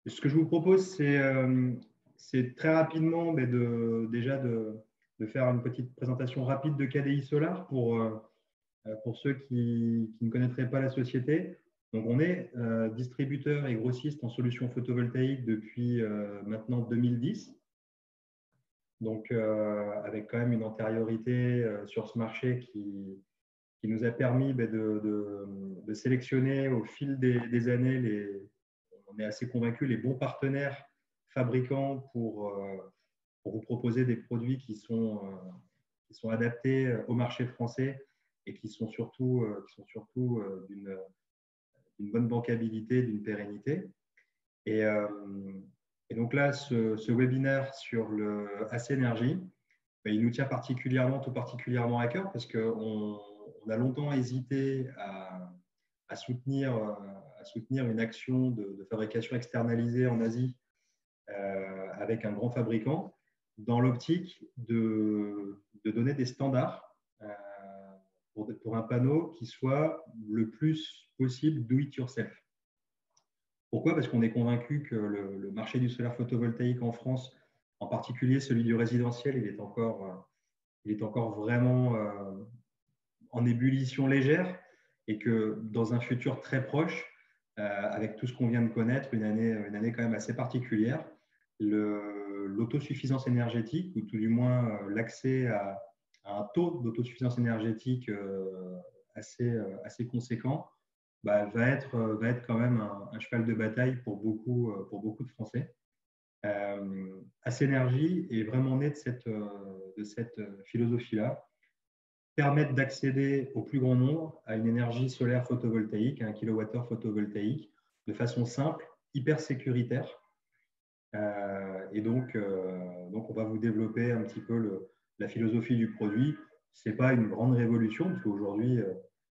Ce que je vous propose, c'est très rapidement de faire une petite présentation rapide de KDI Solar pour ceux qui ne connaîtraient pas la société. Donc, on est distributeur et grossiste en solutions photovoltaïques depuis maintenant 2010. Donc, avec quand même une antériorité sur ce marché qui nous a permis de sélectionner au fil des années on est assez convaincu, les bons partenaires fabricants pour vous proposer des produits qui sont adaptés au marché français et qui sont surtout d'une bonne bancabilité, d'une pérennité. Et, euh, et donc là, ce webinaire sur le AC Énergie, il nous tient tout particulièrement à cœur parce qu'on a longtemps hésité à soutenir une action de fabrication externalisée en Asie avec un grand fabricant dans l'optique de donner des standards pour un panneau qui soit le plus possible do it yourself. Pourquoi? Parce qu'on est convaincu que le marché du solaire photovoltaïque en France, en particulier celui du résidentiel, il est encore vraiment en ébullition légère et que dans un futur très proche, avec tout ce qu'on vient de connaître, une année quand même assez particulière, l'autosuffisance énergétique, ou tout du moins l'accès à un taux d'autosuffisance énergétique assez conséquent, va être quand même un cheval de bataille pour beaucoup de Français. AC Énergie est vraiment né de cette philosophie-là, permettre d'accéder au plus grand nombre à une énergie solaire photovoltaïque, à 1 kWh photovoltaïque, de façon simple, hyper sécuritaire. Et donc, on va vous développer un petit peu la philosophie du produit. Ce n'est pas une grande révolution, parce qu'aujourd'hui,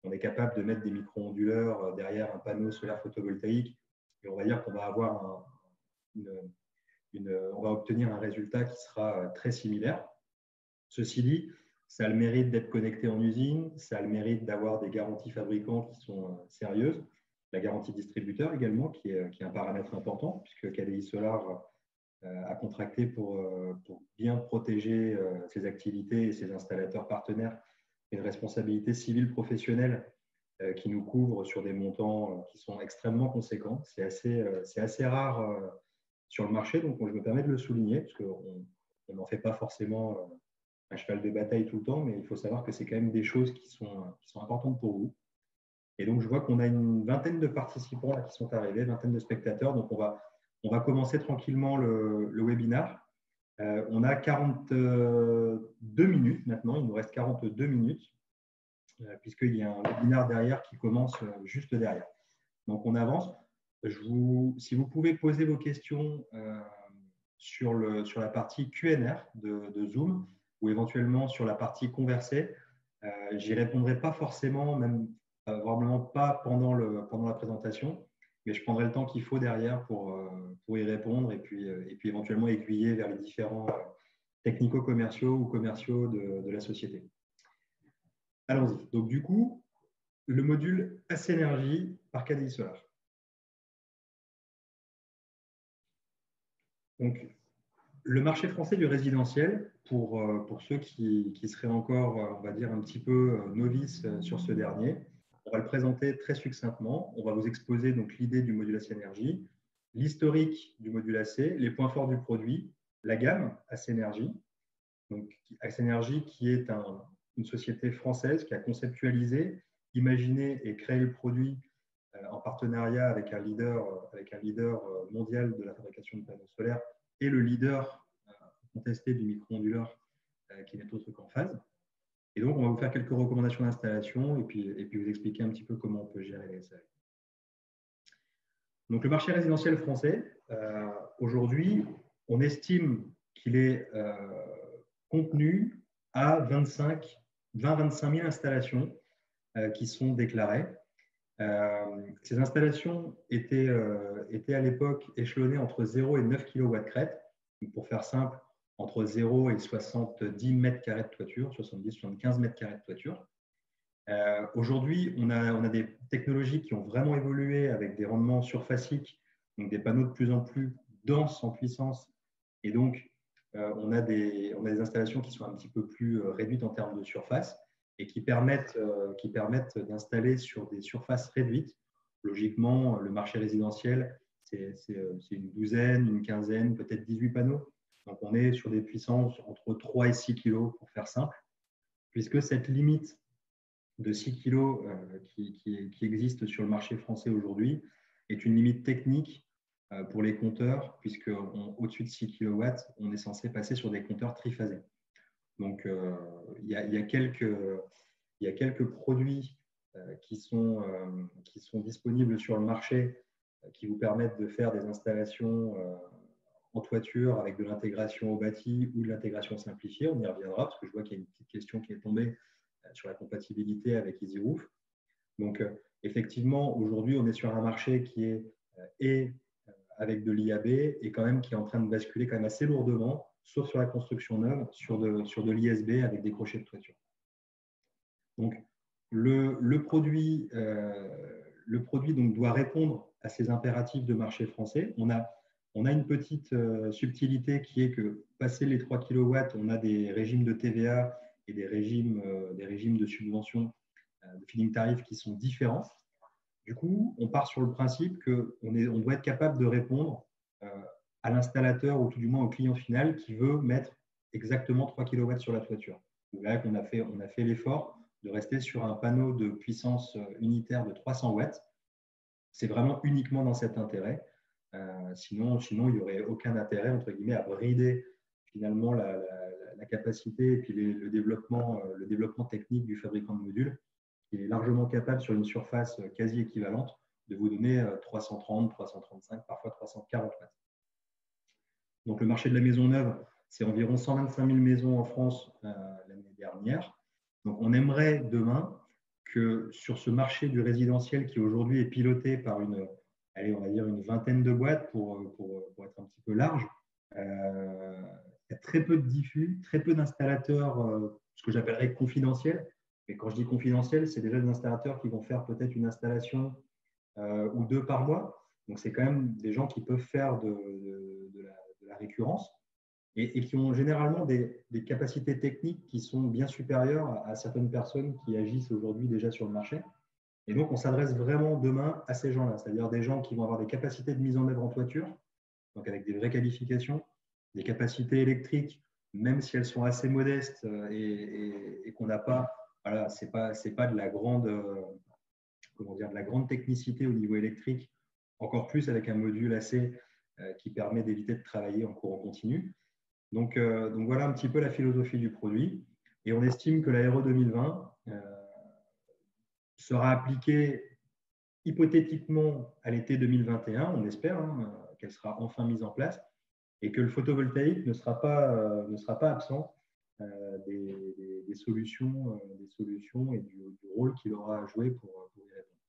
on est capable de mettre des micro-onduleurs derrière un panneau solaire photovoltaïque, et on va dire qu'on va avoir on va obtenir un résultat qui sera très similaire. Ceci dit, ça a le mérite d'être connecté en usine, ça a le mérite d'avoir des garanties fabricants qui sont sérieuses, la garantie distributeur également, qui est un paramètre important, puisque KDI Solar a contracté pour bien protéger ses activités et ses installateurs partenaires une responsabilité civile professionnelle qui nous couvre sur des montants qui sont extrêmement conséquents. C'est assez rare sur le marché, donc je me permets de le souligner, parce qu'on n'en fait pas forcément un cheval de bataille tout le temps, mais il faut savoir que c'est quand même des choses qui sont importantes pour vous. Et donc, je vois qu'on a une vingtaine de participants là, qui sont arrivés, vingtaine de spectateurs. Donc, on va commencer tranquillement le webinaire. On a 42 minutes maintenant, il nous reste 42 minutes, puisqu'il y a un webinaire derrière qui commence juste derrière. Donc, on avance. Si vous pouvez poser vos questions sur la partie Q&R de Zoom ou éventuellement sur la partie conversée, j'y répondrai pas forcément, même probablement pas pendant la présentation, mais je prendrai le temps qu'il faut derrière pour y répondre et puis éventuellement aiguiller vers les différents technico-commerciaux ou commerciaux de la société. Allons-y. Donc, du coup, le module AC Énergie par KDI Solar. Donc, le marché français du résidentiel, pour ceux qui seraient encore, on va dire, un petit peu novices sur ce dernier, on va le présenter très succinctement. On va vous exposer donc l'idée du module AC Énergie, l'historique du module AC, les points forts du produit, la gamme AC Énergie. Donc, AC Énergie qui est une société française qui a conceptualisé, imaginé et créé le produit en partenariat avec un leader mondial de la fabrication de panneaux solaires et le leader contesté du micro-onduleur qui n'est autre qu'en phase. Et donc, on va vous faire quelques recommandations d'installation et puis vous expliquer un petit peu comment on peut gérer les SAE. Donc, le marché résidentiel français, aujourd'hui, on estime qu'il est contenu à 20-25 000 installations qui sont déclarées. Ces installations étaient à l'époque échelonnées entre 0 et 9 kW crête. Pour faire simple, entre 0 et 70 mètres carrés de toiture, 70-75 mètres carrés de toiture. Aujourd'hui, on a des technologies qui ont vraiment évolué avec des rendements surfaciques donc des panneaux de plus en plus denses en puissance. Et donc, on a des installations qui sont un petit peu plus réduites en termes de surface et qui permettent d'installer sur des surfaces réduites. Logiquement, le marché résidentiel, c'est une douzaine, une quinzaine, peut-être 18 panneaux. Donc, on est sur des puissances entre 3 et 6 kg, pour faire simple, puisque cette limite de 6 kg qui existe sur le marché français aujourd'hui est une limite technique pour les compteurs, puisque au-dessus de 6 kW, on est censé passer sur des compteurs triphasés. Donc, il y a quelques produits qui sont disponibles sur le marché qui vous permettent de faire des installations en toiture avec de l'intégration au bâti ou de l'intégration simplifiée. On y reviendra parce que je vois qu'il y a une petite question qui est tombée sur la compatibilité avec EasyRoof. Donc, effectivement, aujourd'hui, on est sur un marché qui est avec de l'IAB et quand même qui est en train de basculer quand même assez lourdement, sauf sur la construction neuve, sur de l'ISB avec des crochets de toiture. Donc, le produit donc, doit répondre à ces impératifs de marché français. On a une petite subtilité qui est que, passé les 3 kW, on a des régimes de TVA et des régimes de subvention de feed-in tarif qui sont différents. Du coup, on part sur le principe qu'on doit être capable de répondre à l'installateur ou tout du moins au client final qui veut mettre exactement 3 kW sur la toiture. Donc là, on a fait l'effort de rester sur un panneau de puissance unitaire de 300 watts. C'est vraiment uniquement dans cet intérêt. Sinon, il n'y aurait aucun intérêt, entre guillemets, à brider finalement la capacité et puis le développement technique du fabricant de modules. Il est largement capable, sur une surface quasi équivalente, de vous donner 330, 335, parfois 340 watts. Donc, le marché de la maison neuve, c'est environ 125 000 maisons en France l'année dernière. Donc, on aimerait demain que sur ce marché du résidentiel qui aujourd'hui est piloté par on va dire une vingtaine de boîtes pour être un petit peu large, il y a très peu de diffus, très peu d'installateurs, ce que j'appellerais confidentiels. Et quand je dis confidentiel, c'est déjà des installateurs qui vont faire peut-être une installation ou deux par mois. Donc, c'est quand même des gens qui peuvent faire de la récurrence et qui ont généralement des capacités techniques qui sont bien supérieures à certaines personnes qui agissent aujourd'hui déjà sur le marché. Et donc, on s'adresse vraiment demain à ces gens-là, c'est-à-dire des gens qui vont avoir des capacités de mise en œuvre en toiture, donc avec des vraies qualifications, des capacités électriques, même si elles sont assez modestes et qu'on n'a pas, voilà, c'est pas de la grande, de la grande technicité au niveau électrique, encore plus avec un module AC qui permet d'éviter de travailler en courant continu. Donc, voilà un petit peu la philosophie du produit. Et on estime que la RE 2020 sera appliquée hypothétiquement à l'été 2021, on espère qu'elle sera enfin mise en place, et que le photovoltaïque ne sera pas absent des solutions et du rôle qu'il aura à jouer pour y répondre.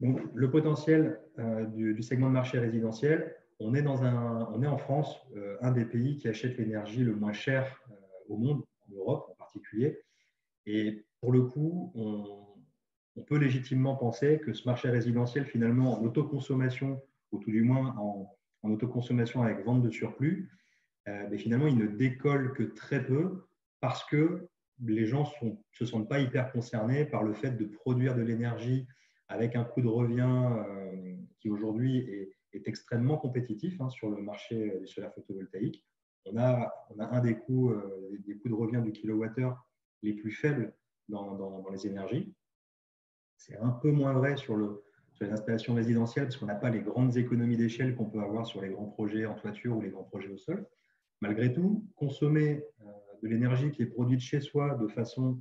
Donc, le potentiel du segment de marché résidentiel, on est en France, un des pays qui achète l'énergie le moins cher au monde, en Europe en particulier. Et pour le coup, on peut légitimement penser que ce marché résidentiel, finalement, en autoconsommation, ou tout du moins en autoconsommation avec vente de surplus, mais finalement, il ne décolle que très peu parce que les gens ne se sentent pas hyper concernés par le fait de produire de l'énergie avec un coût de revient qui aujourd'hui est extrêmement compétitif sur le marché du solaire photovoltaïque. On a un des coûts de revient du kilowattheure les plus faibles dans les énergies. C'est un peu moins vrai sur les installations résidentielles parce qu'on n'a pas les grandes économies d'échelle qu'on peut avoir sur les grands projets en toiture ou les grands projets au sol. Malgré tout, consommer de l'énergie qui est produite chez soi de façon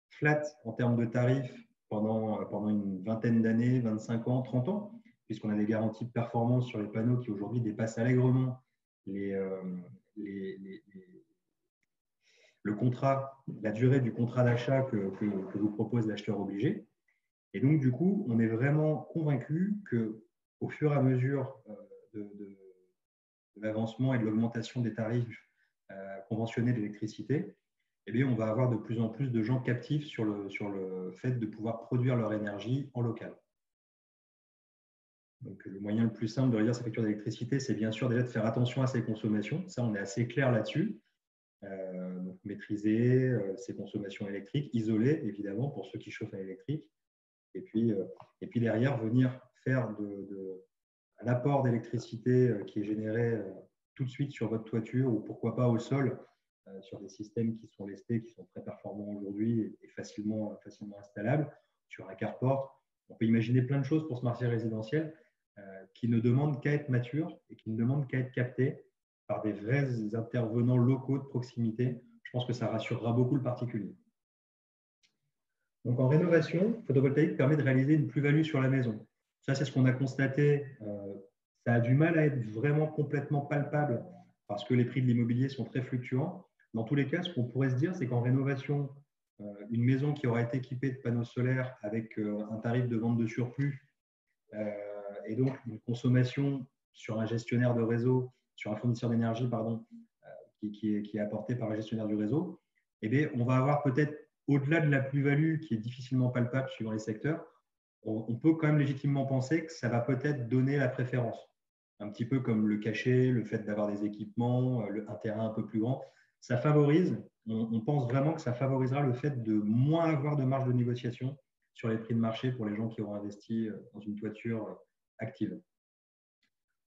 flat en termes de tarifs pendant une vingtaine d'années, 25 ans, 30 ans, puisqu'on a des garanties de performance sur les panneaux qui aujourd'hui dépassent allègrement la durée du contrat d'achat que vous propose l'acheteur obligé. Et donc, du coup, on est vraiment convaincu qu'au fur et à mesure de l'avancement et de l'augmentation des tarifs conventionnés d'électricité, eh bien, on va avoir de plus en plus de gens captifs sur le fait de pouvoir produire leur énergie en local. Donc, le moyen le plus simple de réduire sa facture d'électricité, c'est bien sûr déjà de faire attention à ses consommations. Ça, on est assez clair là-dessus. Donc, maîtriser ses consommations électriques, isoler évidemment pour ceux qui chauffent à l'électrique. Et puis derrière, venir faire un apport d'électricité qui est généré tout de suite sur votre toiture ou pourquoi pas au sol, sur des systèmes qui sont lestés, qui sont très performants aujourd'hui et facilement installables, sur un carport. On peut imaginer plein de choses pour ce marché résidentiel qui ne demandent qu'à être matures et qui ne demandent qu'à être captés par des vrais intervenants locaux de proximité. Je pense que ça rassurera beaucoup le particulier. Donc, en rénovation, le photovoltaïque permet de réaliser une plus-value sur la maison. Ça, c'est ce qu'on a constaté. Ça a du mal à être vraiment complètement palpable parce que les prix de l'immobilier sont très fluctuants. Dans tous les cas, ce qu'on pourrait se dire, c'est qu'en rénovation, une maison qui aura été équipée de panneaux solaires avec un tarif de vente de surplus et donc une consommation sur un gestionnaire de réseau, sur un fournisseur d'énergie, pardon, qui est apporté par un gestionnaire du réseau, eh bien, on va avoir peut-être, au-delà de la plus-value qui est difficilement palpable suivant les secteurs, on peut quand même légitimement penser que ça va peut-être donner la préférence. Un petit peu comme le cachet, le fait d'avoir des équipements, un terrain un peu plus grand. Ça favorise, on pense vraiment que ça favorisera le fait de moins avoir de marge de négociation sur les prix de marché pour les gens qui auront investi dans une toiture active.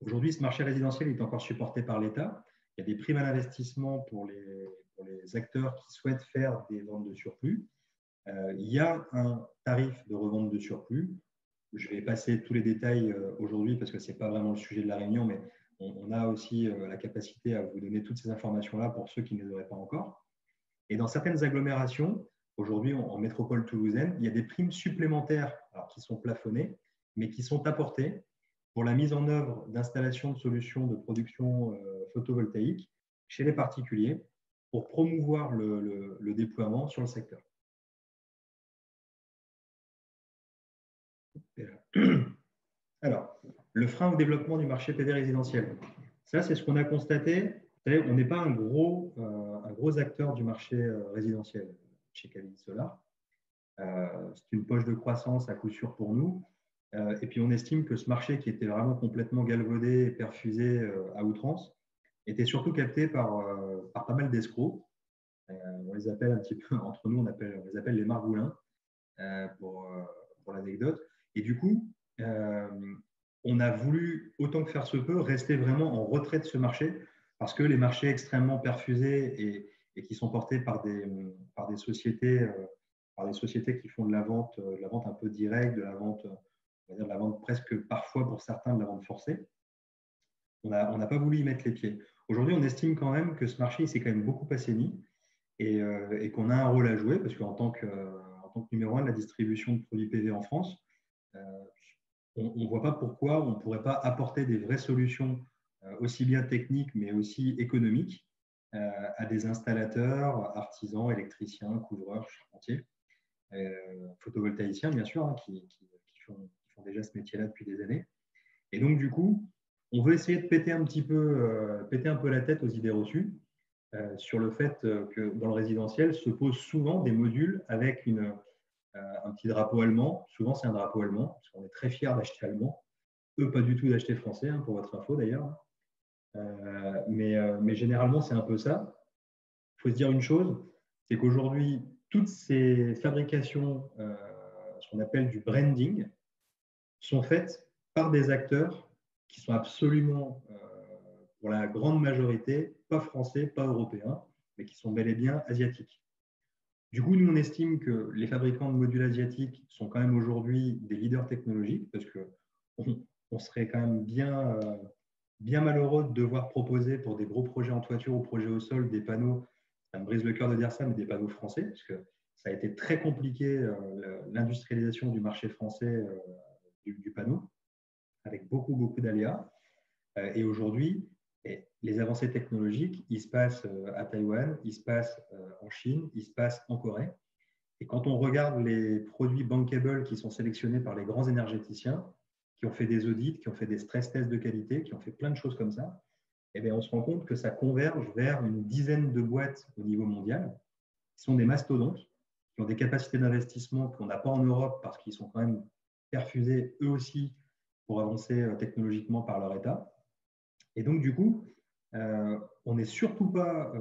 Aujourd'hui, ce marché résidentiel est encore supporté par l'État. Il y a des primes à l'investissement pour les acteurs qui souhaitent faire des ventes de surplus. Il y a un tarif de revente de surplus. Je vais passer tous les détails aujourd'hui parce que ce n'est pas vraiment le sujet de la réunion, mais on a aussi la capacité à vous donner toutes ces informations-là pour ceux qui ne les auraient pas encore. Et dans certaines agglomérations, aujourd'hui en métropole toulousaine, il y a des primes supplémentaires qui sont plafonnées, mais qui sont apportées pour la mise en œuvre d'installations de solutions de production photovoltaïque chez les particuliers pour promouvoir le déploiement sur le secteur. Alors, le frein au développement du marché PV résidentiel. Ça, c'est ce qu'on a constaté. On n'est pas un gros acteur du marché résidentiel chez Cavite Solar. C'est une poche de croissance à coup sûr pour nous. Et puis, on estime que ce marché qui était vraiment complètement galvaudé et perfusé à outrance était surtout capté par pas mal d'escrocs. On les appelle un petit peu, entre nous, on les appelle les margoulins pour l'anecdote. Et du coup, on a voulu, autant que faire se peut, rester vraiment en retrait de ce marché parce que les marchés extrêmement perfusés et qui sont portés par des sociétés qui font de la vente un peu directe, de la vente presque parfois pour certains de la vente forcée. On n'a pas voulu y mettre les pieds. Aujourd'hui, on estime quand même que ce marché s'est quand même beaucoup assaini et qu'on a un rôle à jouer parce qu'en tant que numéro 1 de la distribution de produits PV en France, on ne voit pas pourquoi on ne pourrait pas apporter des vraies solutions aussi bien techniques mais aussi économiques à des installateurs, artisans, électriciens, couvreurs, charpentiers, photovoltaïciens bien sûr, qui font déjà ce métier-là depuis des années. Et donc du coup, on veut essayer de péter un peu la tête aux idées reçues sur le fait que dans le résidentiel se posent souvent des modules avec un petit drapeau allemand. Souvent, c'est un drapeau allemand, parce qu'on est très fiers d'acheter allemand. Eux, pas du tout d'acheter français, hein, pour votre info d'ailleurs. Mais généralement, c'est un peu ça. Il faut se dire une chose, c'est qu'aujourd'hui, toutes ces fabrications, ce qu'on appelle du branding, sont faites par des acteurs qui sont absolument, pour la grande majorité, pas français, pas européens, mais qui sont bel et bien asiatiques. Du coup, nous, on estime que les fabricants de modules asiatiques sont quand même aujourd'hui des leaders technologiques parce qu'on serait quand même bien malheureux de devoir proposer pour des gros projets en toiture ou projets au sol des panneaux, ça me brise le cœur de dire ça, mais des panneaux français, parce que ça a été très compliqué, l'industrialisation du marché français du panneau, avec beaucoup d'aléas. Et aujourd'hui, les avancées technologiques, ils se passent à Taïwan, ils se passent en Chine, ils se passent en Corée. Et quand on regarde les produits bankable qui sont sélectionnés par les grands énergéticiens, qui ont fait des audits, qui ont fait des stress tests de qualité, qui ont fait plein de choses comme ça, eh bien, on se rend compte que ça converge vers une dizaine de boîtes au niveau mondial, qui sont des mastodontes, qui ont des capacités d'investissement qu'on n'a pas en Europe parce qu'ils sont quand même perfusés eux aussi pour avancer technologiquement par leur état. Et donc, du coup, on n'est surtout pas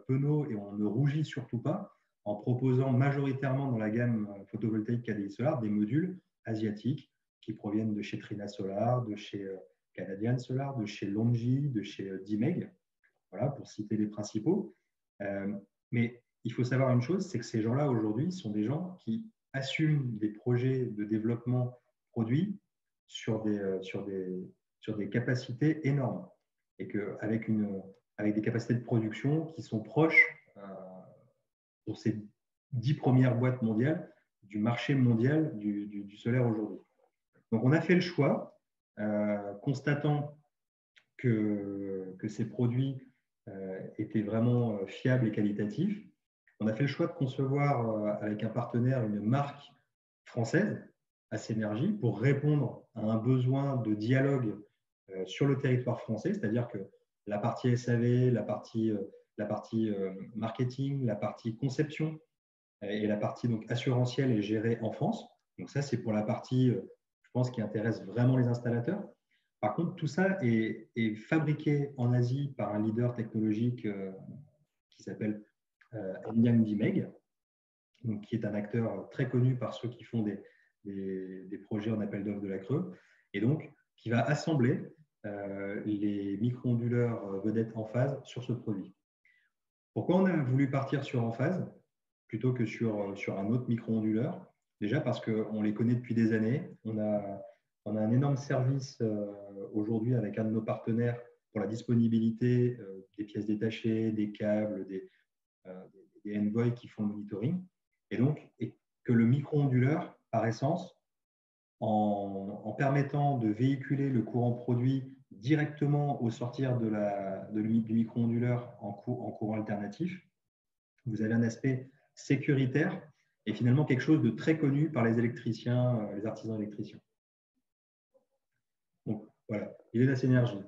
penaud et on ne rougit surtout pas en proposant majoritairement dans la gamme photovoltaïque KDI Solar des modules asiatiques qui proviennent de chez Trina Solar, de chez Canadian Solar, de chez Longi, de chez Dimeg, voilà, pour citer les principaux. Mais il faut savoir une chose, c'est que ces gens-là aujourd'hui sont des gens qui assument des projets de développement produits sur des capacités énormes et qu'avec avec des capacités de production qui sont proches pour ces 10 premières boîtes mondiales du marché mondial du solaire aujourd'hui. Donc, on a fait le choix, constatant que ces produits étaient vraiment fiables et qualitatifs. On a fait le choix de concevoir avec un partenaire une marque française, Acenergy, pour répondre à un besoin de dialogue sur le territoire français, c'est-à-dire que la partie SAV, la partie marketing, la partie conception et la partie donc assurantielle est gérée en France. Donc ça, c'est pour la partie, je pense, qui intéresse vraiment les installateurs. Par contre, tout ça est fabriqué en Asie par un leader technologique qui s'appelle Enyang Dimeg, donc qui est un acteur très connu par ceux qui font des projets en appel d'offres de la Creux, et donc qui va assembler les micro-onduleurs vedettes en phase sur ce produit. Pourquoi on a voulu partir sur en phase plutôt que sur un autre micro-onduleur? Déjà parce qu'on les connaît depuis des années. On a un énorme service aujourd'hui avec un de nos partenaires pour la disponibilité des pièces détachées, des câbles, des envoys qui font le monitoring. Et donc, que le micro-onduleur, par essence, en permettant de véhiculer le courant produit directement au sortir du micro-onduleur en courant alternatif, vous avez un aspect sécuritaire et finalement quelque chose de très connu par les électriciens, les artisans électriciens. Donc voilà, l'idée de Acenergy.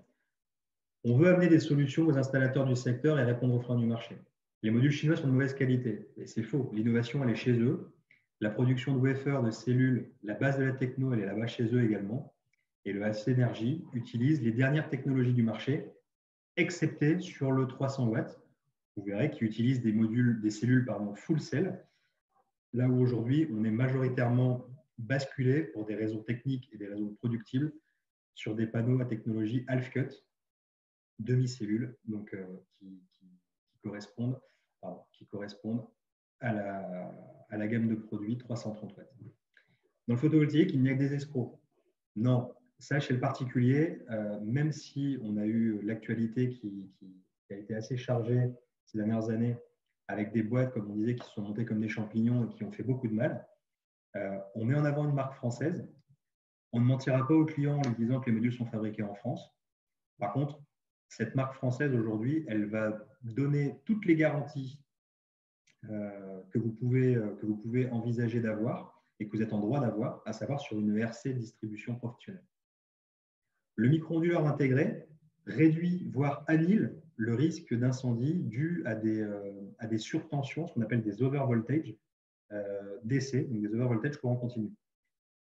On veut amener des solutions aux installateurs du secteur et répondre aux freins du marché. Les modules chinois sont de mauvaise qualité, et c'est faux. L'innovation, elle est chez eux. La production de wafers, de cellules, la base de la techno, elle est là-bas chez eux également. Et le Acenergy utilise les dernières technologies du marché, excepté sur le 300 watts. Vous verrez qu'il utilise des cellules full cell, là où aujourd'hui, on est majoritairement basculé pour des raisons techniques et des raisons productibles sur des panneaux à technologie half-cut, demi-cellules, donc qui correspondent à la gamme de produits 330 watts. Dans le photovoltaïque, il n'y a que des escrocs. Non, ça chez le particulier, même si on a eu l'actualité qui a été assez chargée ces dernières années avec des boîtes, comme on disait, qui se sont montées comme des champignons et qui ont fait beaucoup de mal, on met en avant une marque française. On ne mentira pas aux clients en lui disant que les modules sont fabriqués en France. Par contre, cette marque française aujourd'hui, elle va donner toutes les garanties que vous pouvez envisager d'avoir et que vous êtes en droit d'avoir, à savoir sur une ERC distribution professionnelle. Le micro-onduleur intégré réduit, voire annule le risque d'incendie dû à des surtensions, ce qu'on appelle des overvoltage DC, donc des overvoltage courant continu.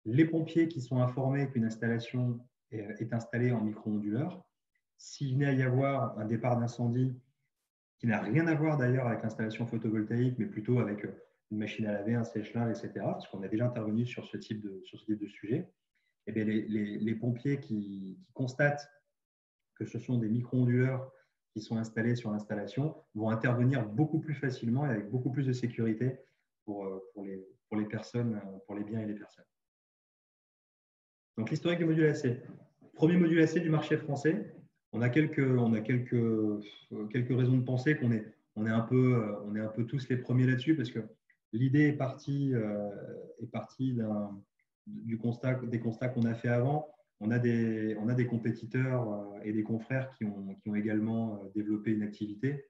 Les pompiers qui sont informés qu'une installation est installée en micro-onduleur, s'il venait à y avoir un départ d'incendie qui n'a rien à voir d'ailleurs avec l'installation photovoltaïque, mais plutôt avec une machine à laver, un sèche-linge, etc., parce qu'on a déjà intervenu sur ce type de sujet, et bien les pompiers qui constatent que ce sont des micro-onduleurs qui sont installés sur l'installation vont intervenir beaucoup plus facilement et avec beaucoup plus de sécurité pour les personnes, pour les biens et les personnes. Donc, l'historique du module AC. Premier module AC du marché français. On a quelques raisons de penser qu'on est un peu tous les premiers là-dessus parce que l'idée est partie des constats qu'on a fait avant. On a des compétiteurs et des confrères qui ont également développé une activité.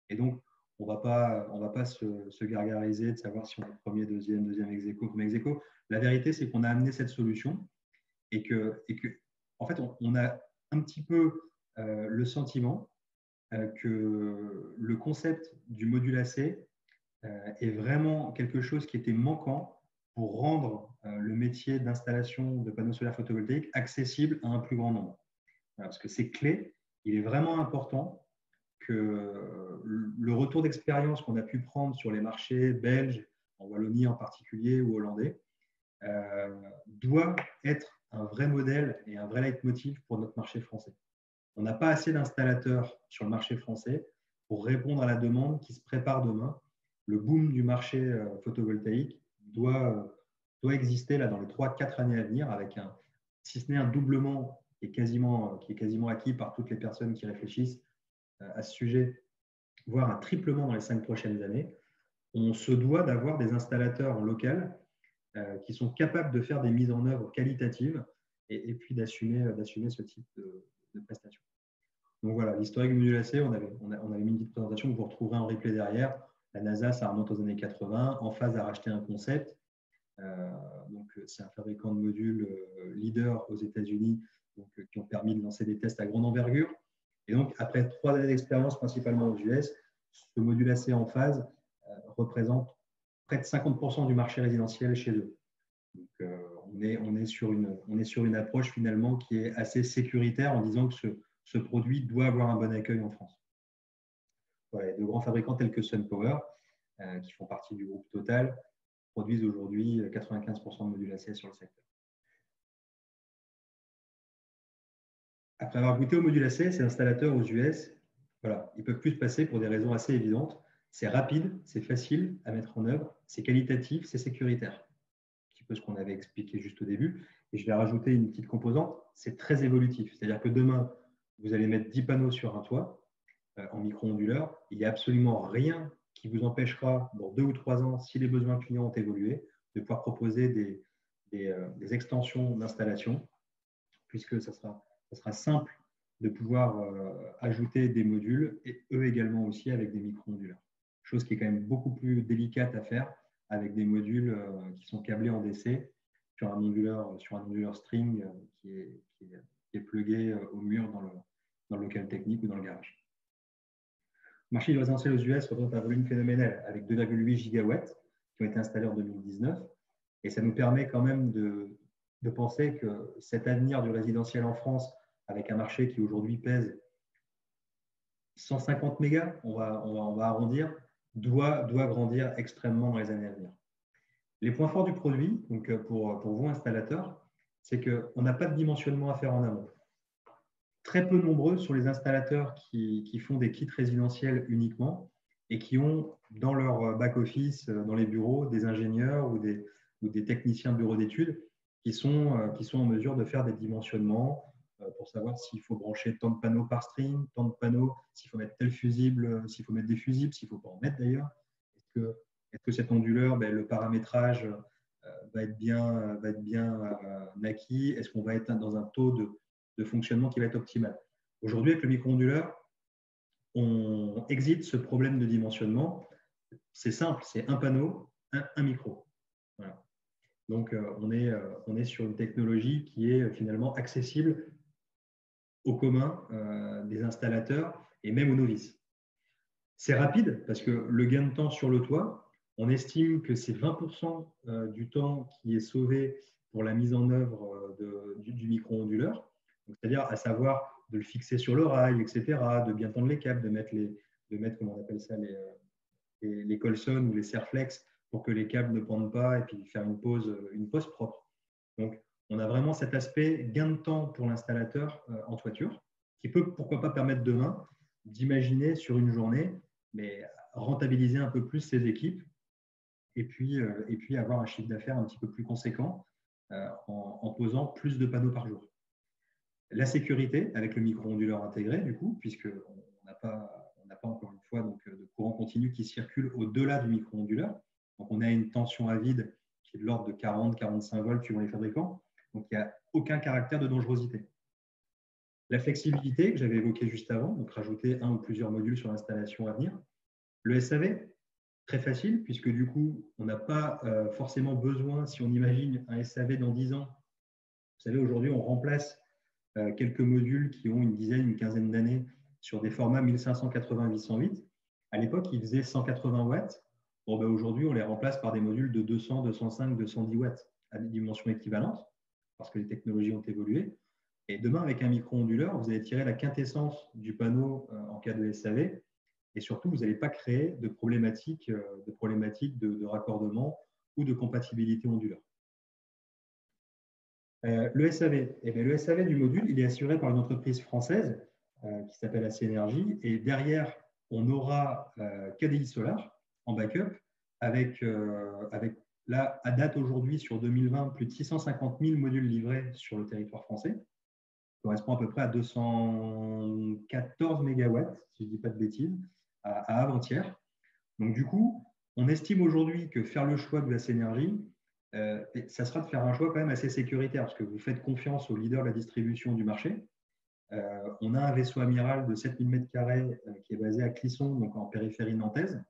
Et donc, on ne va pas se gargariser de savoir si on est premier, deuxième ex aequo, premier ex aequo. La vérité, c'est qu'on a amené cette solution et que en fait, on a un petit peu le sentiment que le concept du module AC est vraiment quelque chose qui était manquant pour rendre le métier d'installation de panneaux solaires photovoltaïques accessible à un plus grand nombre. Voilà, parce que c'est clé, il est vraiment important que le retour d'expérience qu'on a pu prendre sur les marchés belges, en Wallonie en particulier, ou hollandais, doit être un vrai modèle et un vrai leitmotiv pour notre marché français. On n'a pas assez d'installateurs sur le marché français pour répondre à la demande qui se prépare demain. Le boom du marché photovoltaïque doit exister là, dans les 3-4 années à venir, avec si ce n'est un doublement qui est quasiment acquis par toutes les personnes qui réfléchissent à ce sujet, voire un triplement dans les 5 prochaines années. On se doit d'avoir des installateurs en local qui sont capables de faire des mises en œuvre qualitatives et puis d'assumer ce type de prestations. Donc voilà, l'historique du module AC, on avait mis une petite présentation que vous retrouverez en replay derrière. La NASA, ça remonte aux années 80. En phase a racheté un concept. Donc c'est un fabricant de modules leader aux États-Unis, qui ont permis de lancer des tests à grande envergure. Et donc, après 3 années d'expérience, principalement aux US, ce module AC en phase représente près de 50% du marché résidentiel chez eux. Donc, on est sur une approche finalement qui est assez sécuritaire en disant que ce produit doit avoir un bon accueil en France. Voilà, de grands fabricants tels que SunPower, qui font partie du groupe Total, produisent aujourd'hui 95% de modules AC sur le secteur. Après avoir goûté au module AC, ces installateurs aux US, voilà, ils peuvent plus se passer pour des raisons assez évidentes. C'est rapide, c'est facile à mettre en œuvre, c'est qualitatif, c'est sécuritaire. Un petit peu ce qu'on avait expliqué juste au début. Et je vais rajouter une petite composante, c'est très évolutif. C'est-à-dire que demain, vous allez mettre 10 panneaux sur un toit en micro-onduleur. Il n'y a absolument rien qui vous empêchera, dans 2 ou 3 ans, si les besoins clients ont évolué, de pouvoir proposer des extensions d'installation, puisque ça sera simple de pouvoir ajouter des modules, et eux également aussi avec des micro-onduleurs. Chose qui est quand même beaucoup plus délicate à faire avec des modules qui sont câblés en DC sur un onduleur string qui est plugué au mur dans le local technique ou dans le garage. Le marché du résidentiel aux US représente un volume phénoménal avec 2,8 gigawatts qui ont été installés en 2019. Et ça nous permet quand même de penser que cet avenir du résidentiel en France, avec un marché qui aujourd'hui pèse 150 mégas, on va arrondir, doit grandir extrêmement dans les années à venir. Les points forts du produit, donc pour vous installateurs, c'est qu'on n'a pas de dimensionnement à faire en amont. Très peu nombreux sont les installateurs qui font des kits résidentiels uniquement et qui ont dans leur back-office, dans les bureaux, des ingénieurs ou des techniciens de bureaux d'études qui sont en mesure de faire des dimensionnements pour savoir s'il faut brancher tant de panneaux par string, tant de panneaux, s'il faut mettre tel fusible, s'il faut mettre des fusibles, s'il ne faut pas en mettre d'ailleurs. Est-ce que cet onduleur, le paramétrage va être bien acquis? Est-ce qu'on va être dans un taux de fonctionnement qui va être optimal? Aujourd'hui, avec le micro-onduleur, on exite ce problème de dimensionnement. C'est simple, c'est un panneau, un micro. Voilà. Donc, on est sur une technologie qui est finalement accessible au commun des installateurs et même aux novices. C'est rapide parce que le gain de temps sur le toit, on estime que c'est 20% du temps qui est sauvé pour la mise en œuvre du micro-onduleur. C'est-à-dire à savoir de le fixer sur le rail, etc., de bien tendre les câbles, de mettre comment on appelle ça, les colsons ou les serflex pour que les câbles ne pendent pas et puis faire une pose propre. Donc, on a vraiment cet aspect gain de temps pour l'installateur en toiture qui peut, pourquoi pas, permettre demain d'imaginer sur une journée, mais rentabiliser un peu plus ses équipes et puis avoir un chiffre d'affaires un petit peu plus conséquent en posant plus de panneaux par jour. La sécurité avec le micro-onduleur intégré, du coup, puisqu'on n'a pas encore une fois de courant continu qui circule au-delà du micro-onduleur. Donc, on a une tension à vide qui est de l'ordre de 40-45 volts suivant les fabricants. Donc, il n'y a aucun caractère de dangerosité. La flexibilité que j'avais évoquée juste avant, donc rajouter un ou plusieurs modules sur l'installation à venir. Le SAV, très facile, puisque du coup, on n'a pas forcément besoin, si on imagine un SAV dans 10 ans. Vous savez, aujourd'hui, on remplace quelques modules qui ont une dizaine, une quinzaine d'années sur des formats 1580-808. À l'époque, ils faisaient 180 watts. Bon, ben, aujourd'hui, on les remplace par des modules de 200, 205, 210 watts à des dimensions équivalentes parce que les technologies ont évolué. Et demain, avec un micro-onduleur, vous allez tirer la quintessence du panneau en cas de SAV. Et surtout, vous n'allez pas créer de problématiques de raccordement ou de compatibilité onduleur. Le SAV, eh bien, le SAV du module, il est assuré par une entreprise française qui s'appelle AC Énergie. Et derrière, on aura KDI Solar en backup avec là, à date aujourd'hui, sur 2020, plus de 650 000 modules livrés sur le territoire français. Ça correspond à peu près à 214 mégawatts, si je ne dis pas de bêtises, à avant-hier. Donc, du coup, on estime aujourd'hui que faire le choix de AC Énergie, ça sera de faire un choix quand même assez sécuritaire parce que vous faites confiance au leader de la distribution du marché. On a un vaisseau amiral de 7000 m² qui est basé à Clisson, donc en périphérie nantaise.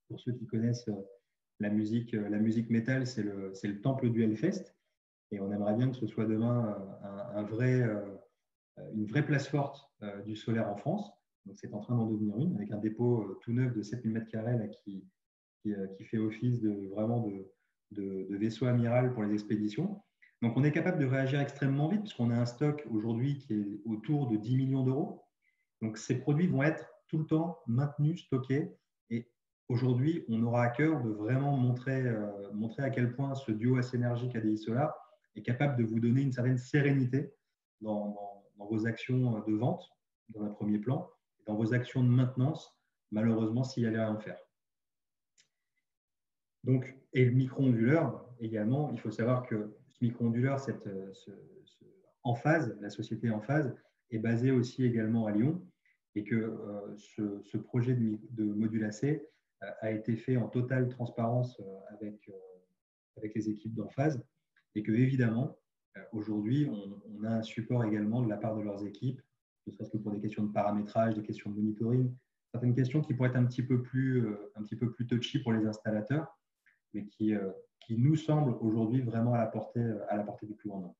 Pour ceux qui connaissent la musique métal, c'est le temple du Hellfest. Et on aimerait bien que ce soit demain une vraie place forte du solaire en France. Donc, c'est en train d'en devenir une, avec un dépôt tout neuf de 7000 m² là, qui fait office vraiment de vaisseau amiral pour les expéditions. Donc, on est capable de réagir extrêmement vite puisqu'on a un stock aujourd'hui qui est autour de 10 millions d'euros. Donc, ces produits vont être tout le temps maintenus, stockés. Et aujourd'hui, on aura à cœur de vraiment montrer à quel point ce duo AC Énergie KDI Solar est capable de vous donner une certaine sérénité dans vos actions de vente, dans un premier plan, et dans vos actions de maintenance, malheureusement, s'il y avait à en faire. Donc, et le micro-onduleur également, il faut savoir que ce micro-onduleur, Enphase, la société Enphase, est basée aussi également à Lyon et que ce projet de module AC a été fait en totale transparence avec les équipes d'Enphase et que évidemment, aujourd'hui, on a un support également de la part de leurs équipes, ne serait-ce que pour des questions de paramétrage, des questions de monitoring, certaines questions qui pourraient être un petit peu plus touchy pour les installateurs, mais qui nous semblent aujourd'hui vraiment à la portée du plus grand nombre.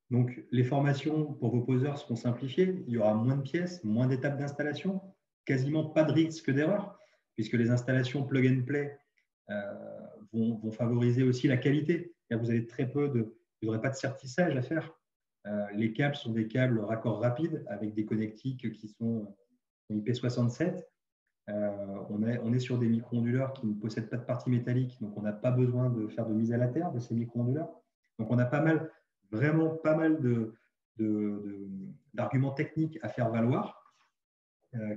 Donc, les formations pour vos poseurs seront simplifiées. Il y aura moins de pièces, moins d'étapes d'installation, quasiment pas de risque d'erreur, puisque les installations plug and play vont favoriser aussi la qualité. Vous avez vous n'aurez pas de sertissage à faire. Les câbles sont des câbles raccord rapide avec des connectiques qui sont IP67. On est sur des micro-onduleurs qui ne possèdent pas de partie métallique, donc on n'a pas besoin de faire de mise à la terre de ces micro-onduleurs. Donc, on a vraiment pas mal d'arguments techniques à faire valoir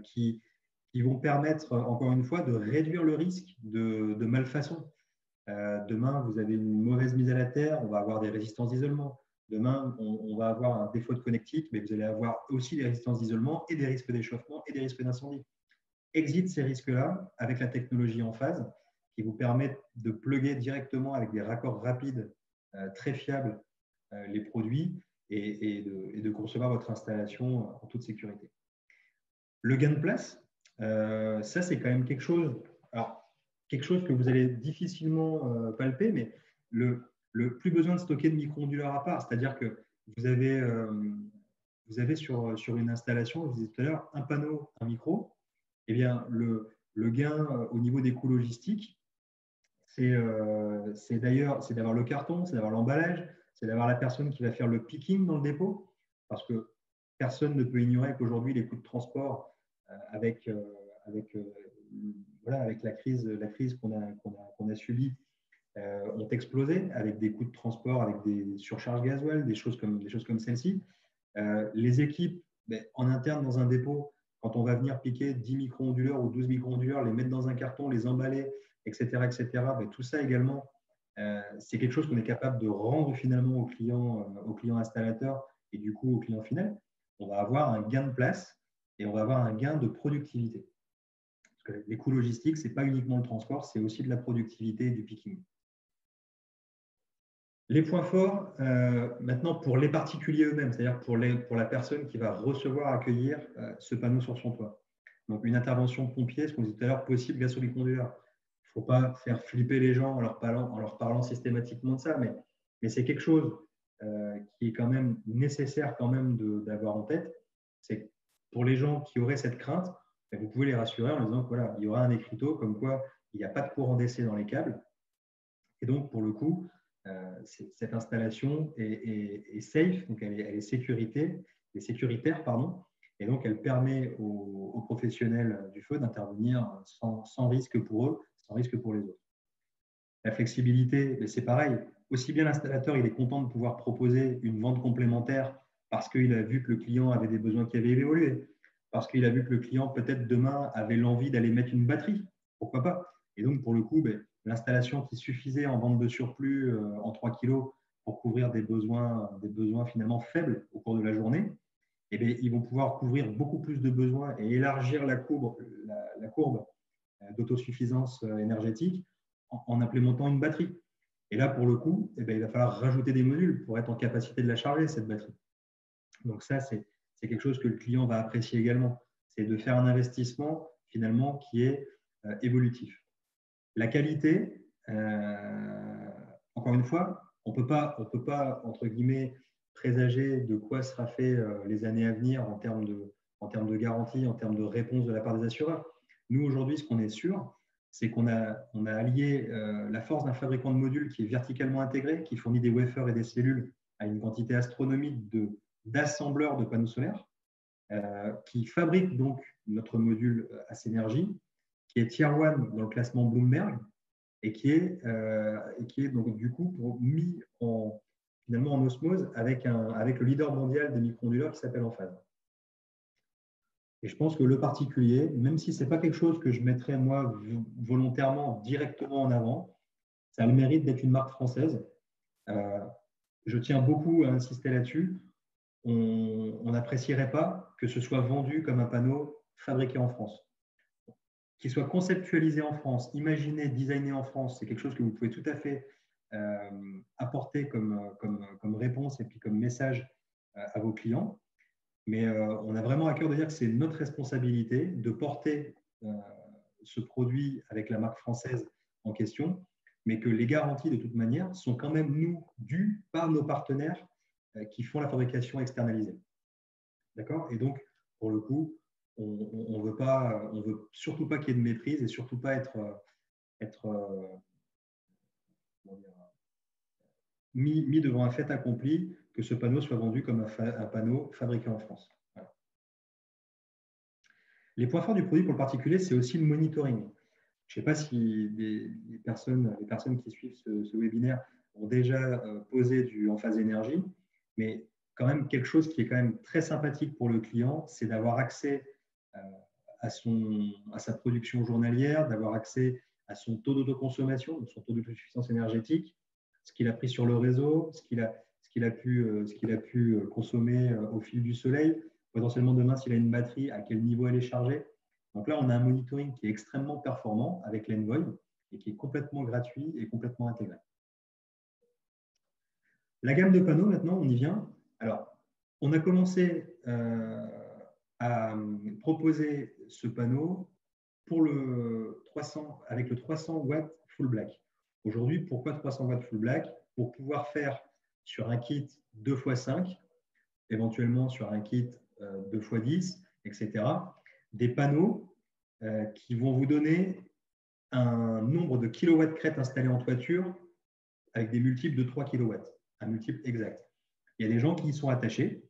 qui vont permettre, encore une fois, de réduire le risque de malfaçon. Demain, vous avez une mauvaise mise à la terre, on va avoir des résistances d'isolement. Demain, on va avoir un défaut de connectique, mais vous allez avoir aussi des résistances d'isolement et des risques d'échauffement et des risques d'incendie. Exit ces risques-là avec la technologie Enphase qui vous permet de plugger directement avec des raccords rapides très fiables les produits et de concevoir votre installation en toute sécurité. Le gain de place, ça c'est quand même quelque chose que vous allez difficilement palper, mais le plus besoin de stocker de micro-onduleurs à part, c'est-à-dire que vous avez sur une installation, je vous disais tout à l'heure, un panneau, un micro. Eh bien, le gain au niveau des coûts logistiques, c'est d'avoir le carton, c'est d'avoir l'emballage, c'est d'avoir la personne qui va faire le picking dans le dépôt, parce que personne ne peut ignorer qu'aujourd'hui, les coûts de transport avec la crise qu'on a subie ont explosé, avec des coûts de transport, avec des surcharges gasoil, des choses comme celle-ci. Les équipes, en interne dans un dépôt, quand on va venir piquer 10 micro-onduleurs ou 12 micro-onduleurs, les mettre dans un carton, les emballer, etc., tout ça également, c'est quelque chose qu'on est capable de rendre finalement au client installateur et du coup au client final. On va avoir un gain de place et on va avoir un gain de productivité. Parce que les coûts logistiques, ce n'est pas uniquement le transport, c'est aussi de la productivité et du picking. Les points forts, maintenant pour les particuliers eux-mêmes, c'est-à-dire pour la personne qui va recevoir, accueillir ce panneau sur son toit. Donc, une intervention de pompier, ce qu'on disait tout à l'heure, possible grâce au micro-onduleur. Il ne faut pas faire flipper les gens en leur parlant systématiquement de ça, mais c'est quelque chose qui est quand même nécessaire d'avoir en tête. C'est pour les gens qui auraient cette crainte, Et vous pouvez les rassurer en disant qu'il voilà, y aura un écriteau comme quoi il n'y a pas de courant d'essai dans les câbles. Et donc, pour le coup, cette installation est safe, donc elle est sécuritaire, pardon, et donc elle permet aux professionnels du feu d'intervenir sans risque pour eux, sans risque pour les autres. La flexibilité, c'est pareil. Aussi bien l'installateur, il est content de pouvoir proposer une vente complémentaire parce qu'il a vu que le client avait des besoins qui avaient évolué, parce qu'il a vu que le client, peut-être demain, avait l'envie d'aller mettre une batterie. Pourquoi pas? Et donc, pour le coup, l'installation qui suffisait en vente de surplus en 3 kg pour couvrir des besoins finalement faibles au cours de la journée, ils vont pouvoir couvrir beaucoup plus de besoins et élargir la courbe d'autosuffisance énergétique en implémentant une batterie. Et là, pour le coup, il va falloir rajouter des modules pour être en capacité de la charger, cette batterie. Donc ça, c'est quelque chose que le client va apprécier également. C'est de faire un investissement finalement qui est évolutif. La qualité, encore une fois, on ne peut pas, entre guillemets, présager de quoi sera fait les années à venir en termes de garantie, en termes de réponse de la part des assureurs. Nous, aujourd'hui, ce qu'on est sûr, c'est qu'on a allié la force d'un fabricant de modules qui est verticalement intégré, qui fournit des wafers et des cellules à une quantité astronomique d'assembleurs de panneaux solaires, qui fabrique donc notre module à Synergie, qui est Tier 1 dans le classement Bloomberg et qui est donc du coup mis finalement en osmose avec le leader mondial des micro-onduleurs qui s'appelle Enphase. Et je pense que le particulier, même si ce n'est pas quelque chose que je mettrais moi volontairement directement en avant, ça a le mérite d'être une marque française. Je tiens beaucoup à insister là-dessus. On n'apprécierait pas que ce soit vendu comme un panneau fabriqué en France. Qu'il soit conceptualisé en France, imaginé, designé en France, c'est quelque chose que vous pouvez tout à fait apporter comme réponse et puis comme message à vos clients. Mais on a vraiment à cœur de dire que c'est notre responsabilité de porter ce produit avec la marque française en question, mais que les garanties, de toute manière, sont quand même, nous, dues par nos partenaires qui font la fabrication externalisée. D'accord? Et donc, pour le coup, on veut surtout pas qu'il y ait de méprise et surtout pas être mis devant un fait accompli que ce panneau soit vendu comme un panneau fabriqué en France. Voilà. Les points forts du produit pour le particulier, c'est aussi le monitoring. Je ne sais pas si les personnes qui suivent ce webinaire ont déjà posé du Enphase Énergie, mais quand même quelque chose qui est quand même très sympathique pour le client, c'est d'avoir accès à sa production journalière, d'avoir accès à son taux d'autoconsommation, donc son taux d'autosuffisance énergétique, ce qu'il a pris sur le réseau, ce qu'il a pu consommer au fil du soleil, potentiellement demain s'il a une batterie, à quel niveau elle est chargée. Donc là, on a un monitoring qui est extrêmement performant avec l'Envoy et qui est complètement gratuit et complètement intégré. La gamme de panneaux, maintenant, on y vient. Alors, on a commencé à proposer ce panneau avec le 300 watts full black. Aujourd'hui, pourquoi 300 watts full black? Pour pouvoir faire sur un kit 2x5, éventuellement sur un kit 2x10, etc., des panneaux qui vont vous donner un nombre de kilowatts crête installés en toiture avec des multiples de 3 kW, un multiple exact. Il y a des gens qui y sont attachés.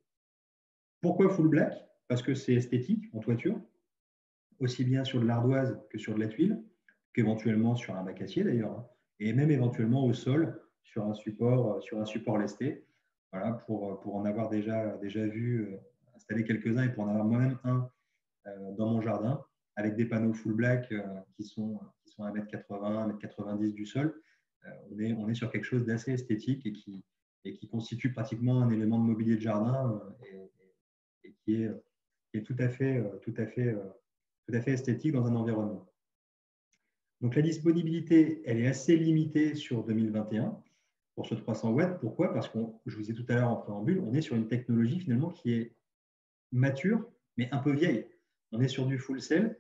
Pourquoi full black? Parce que c'est esthétique en toiture, aussi bien sur de l'ardoise que sur de la tuile, qu'éventuellement sur un bac acier d'ailleurs, et même éventuellement au sol sur un support lesté. Voilà, pour en avoir déjà vu installer quelques-uns et pour en avoir moi-même un dans mon jardin avec des panneaux full black qui sont à 1m80, 1m90 du sol. On est sur quelque chose d'assez esthétique et qui constitue pratiquement un élément de mobilier de jardin et qui est tout à fait esthétique dans un environnement. Donc la disponibilité, elle est assez limitée sur 2021 pour ce 300 watts. Pourquoi? Parce que je vous ai tout à l'heure en préambule, on est sur une technologie finalement qui est mature, mais un peu vieille. On est sur du full cell.